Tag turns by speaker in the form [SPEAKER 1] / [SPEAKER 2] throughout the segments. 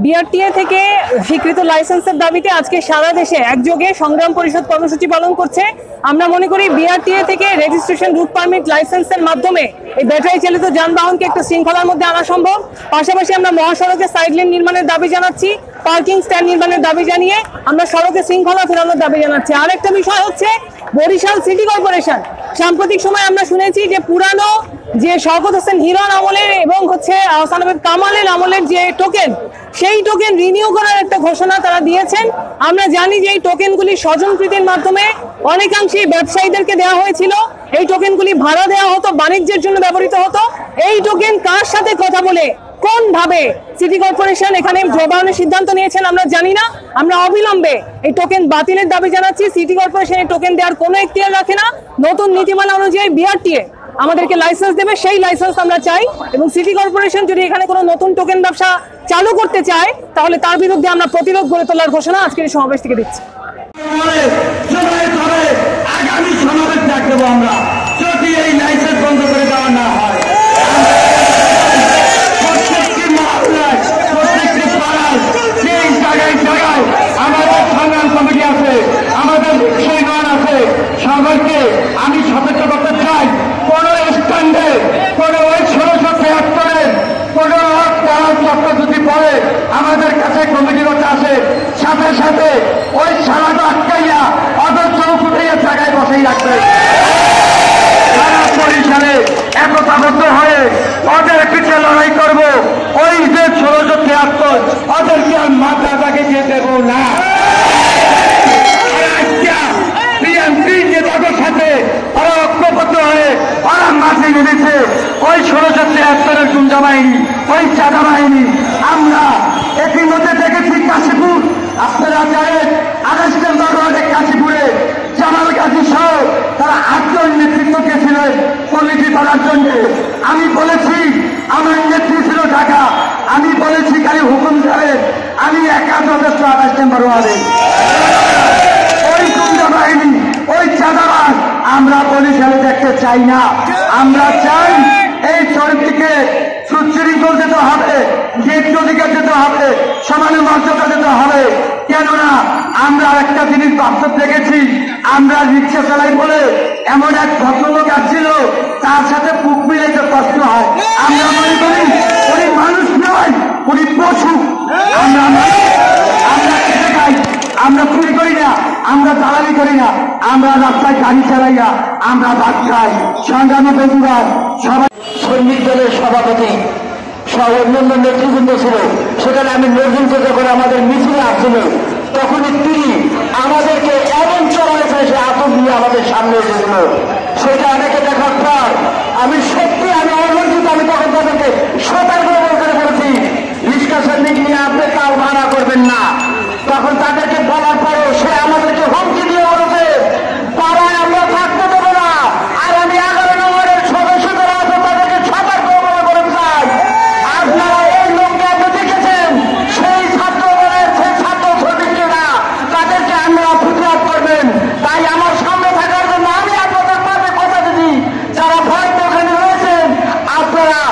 [SPEAKER 1] BRTA থেকে স্বীকৃত লাইসেন্সের দাবিতে আজকে সারা দেশে একযোগে সংগ্রাম পরিষদ কর্মসূচি পালন করছে। আমরা মনে করি বিআরটিএ থেকে রেজিস্ট্রেশন রুট পারমিট লাইসেন্সের মাধ্যমে এই ব্যাটারি চালিত যানবাহনকে একটা শৃঙ্খলার মধ্যে আনা সম্ভব। পাশাপাশি আমরা মহাসড়কে সাইড লেন নির্মাণের দাবি জানাচ্ছি, পার্কিং স্ট্যান্ড নির্মাণের দাবি জানিয়ে আমরা সড়কে শৃঙ্খলা ফেরানোর দাবি জানাচ্ছি। আরেকটা বিষয় হচ্ছে বরিশাল সিটি কর্পোরেশন। সাম্প্রতিক সময় আমরা শুনেছি যে পুরানো যে শওকত হোসেন হিরণ আমলের এবং হচ্ছে আহসান আবেদ কামালের আমলের যে টোকেন, সেই টোকেন রিনিউ করার একটা ঘোষণা তারা দিয়েছেন। আমরা জানি যে এই টোকেনগুলি স্বজনপ্রীতির মাধ্যমে অনেকাংশে ব্যবসায়ীদেরকে দেওয়া হয়েছিল। এই টোকেনগুলি ভাড়া দেওয়া হতো, বাণিজ্যের জন্য ব্যবহৃত হতো। এই টোকেন কার সাথে কথা বলে কোন ভাবে সিটি কর্পোরেশন এখানে জবানের সিদ্ধান্ত নিয়েছেন আমরা জানি না। আমরা অবিলম্বে এই টোকেন বাতিলের দাবি জানাচ্ছি। সিটি কর্পোরেশন এই টোকেন দেওয়ার কোনো এখতিয়ার রাখে না। নতুন নীতিমালা অনুযায়ী বিআরটিএ আমাদেরকে লাইসেন্স দেবে, সেই লাইসেন্স আমরা চাই। এবং সিটি কর্পোরেশন যদি এখানে কোনো নতুন টোকেন ব্যবসা চালু করতে চায় তাহলে তার বিরুদ্ধে আমরা প্রতিরোধ গড়ে তোলার ঘোষণা আজকের এই সমাবেশ থেকে দিচ্ছি।
[SPEAKER 2] আগামী সমাবেশ ডাক দেবো আমরা, যদি এই লাইসেন্স বন্ধ করে দেওয়া না হয়। প্রত্যেকটি মহল্লায়, প্রত্যেকটি পাড়ায়, যেই জায়গায় জায়গায় আমাদের সংগ্রাম কমিটি আছে, আমাদের সৈন্যগণ আছে, সবাইকে আমি সতর্ক করতে চাই, কোন স্ট্যান্ডে কোন ওই 1673 কোন চক্র যদি পড়ে আমাদের কাছে কমিটিগত আসে, সাথে সাথে ওই সারাটা আটকাইয়া অদর চৌকুটাইয়া জায়গায় বসেই রাখবে। সারা বরিশালে একতাবদ্ধ হয়ে ওদের পিছিয়ে লড়াই করব। ওই যে 1673 ওদেরকে আর মাথা তাকে দিয়ে দেব না। বিএনপি নেতাদের সাথে ওরা ঐক্যবদ্ধ হয়ে ওরা মাঠে নেমেছে। ওই 1673 গুন্ডা বাহিনী, ওই চাঁদা বাহিনী আমরা ইতিমধ্যে দেখেছি। কাশীপুর, আপনারা জানেন 28 নম্বর ওয়ার্ডে কাশীপুরে জামাল গাজী সহ তারা 8 জন নেতৃত্ব দিয়েছিলেন কমিটি করার জন্য। আমি বলেছি আমার নেত্রী ছিল ঢাকা, আমি বলেছি খালি হুকুম করেন, আমি একা যথেষ্ট 28 নম্বর ওয়ার্ডে। ওই গুন্ডা বাহিনী, ওই চাঁদাবাজ আমরা বরিশালে দেখতে চাই না। আমরা চাই এই চরিত্রকে সুশৃঙ্খল দিতে হবে, ন্যায্য অধিকার দিতে হবে, সমান মর্যাদা দিতে হবে। কেননা আমরা একটা জিনিস বাস্তব দেখেছি, আমরা রিক্সা চালাই বলে এমন এক ভদ্রলোক আসছিল, তার সাথে বুক মিলাইতে কষ্ট হয়। আমরা মনে করি উনি মানুষ নয়, উনি পশু। আমরা খেতে খাই, আমরা চুরি করি না, আমরা দালালি করি না, আমরা রাস্তায় গাড়ি চালাইয়া আমরা ভাত খাই। সংগ্রামী বন্ধুরা, সবাই সৈনিক দলের সভাপতি সহ অন্যান্য নেতৃবৃন্দ ছিল, সেখানে আমি নেতৃত্ব যখন আমাদের মিছিলে আসছিল তখনই তিনি আমাদেরকে এমন চড়াই এসে আতঙ্ক নিয়ে আমাদের সামনে এসেছিল। সেটা অনেকে দেখার পর আমি সত্যি আমি অলঙ্কিত। আমি তখন তাদেরকে সতর্ক করে বলেছি, রিক্সা শ্রমিক নিয়ে আপনি তাও ভাড়া করবেন না। তখন তাদেরকে বলার পরও সে আমাদেরকে হুমকি দিয়ে বলেছে পাড়ায় আমরা থাকতে দেবো না। আর আমি 11 নম্বরের সদস্য যারা আছে তাদেরকে সতর্ক করে চাই, আপনারা এই লোককে আপনি দেখেছেন, সেই ছাত্র দলের সেই ছাত্র শ্রমিকেরা তাদেরকে আমরা প্রতিবাদ করবেন। তাই আমার সামনে থাকার জন্য আমি আপনাদের মাঝে কথা দিচ্ছি, যারা ভয় ওখানে রয়েছেন আপনারা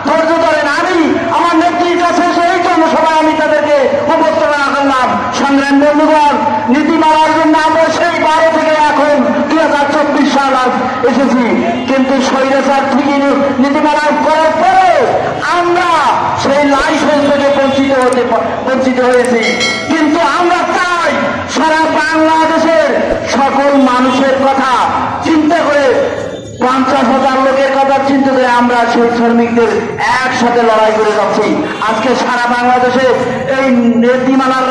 [SPEAKER 2] ধৈর্য ধরেন। আমি আমার নেত্রীর কাছে এই জন্য সবাই আমি তাদেরকে উপস্থাপনা করলাম। সংগ্রাম বন্ধুগণ, নীতিমালার জন্য আমরা সেই 12 থেকে এখন 2024 সাল এসেছি, কিন্তু স্বৈরাচার থেকে নীতিমালা করার পরে আমরা সেই লাইসেন্স থেকে বঞ্চিত হয়েছি। কিন্তু আমরা চাই সারা বাংলাদেশের সকল মানুষের কথা চিন্তা করে, 50,000 লোকের কথা চিন্তা করে আমরা সেই শ্রমিকদের একসাথে লড়াই করে যাচ্ছি। আজকে সারা বাংলাদেশে এই নীতিমালার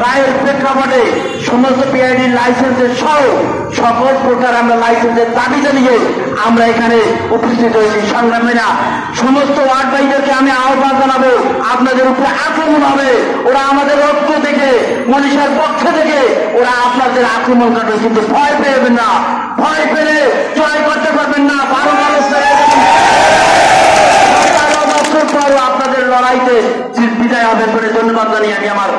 [SPEAKER 2] রায়ের প্রেক্ষাপটে সমস্ত পিআইডি লাইসেন্সের সহ সকল প্রকার আমরা লাইসেন্সের দাবি জানিয়ে আমরা এখানে উপস্থিত হয়েছি। সংগ্রামীরা, সমস্ত ওয়ার্ড ভাইদেরকে আমি আহ্বান জানাবো, আপনাদের উপরে আক্রমণ হবে। ওরা আমাদের ঐক্য থেকে, মনীষার পক্ষ থেকে ওরা আপনাদের আক্রমণ করবে, কিন্তু ভয় পেবেন না। ভয় পেলে জয় করতে পারবেন না। 12 বছর পরও আপনাদের লড়াইতে বিদায় হবে বলে ধন্যবাদ জানিয়ে আমি আমার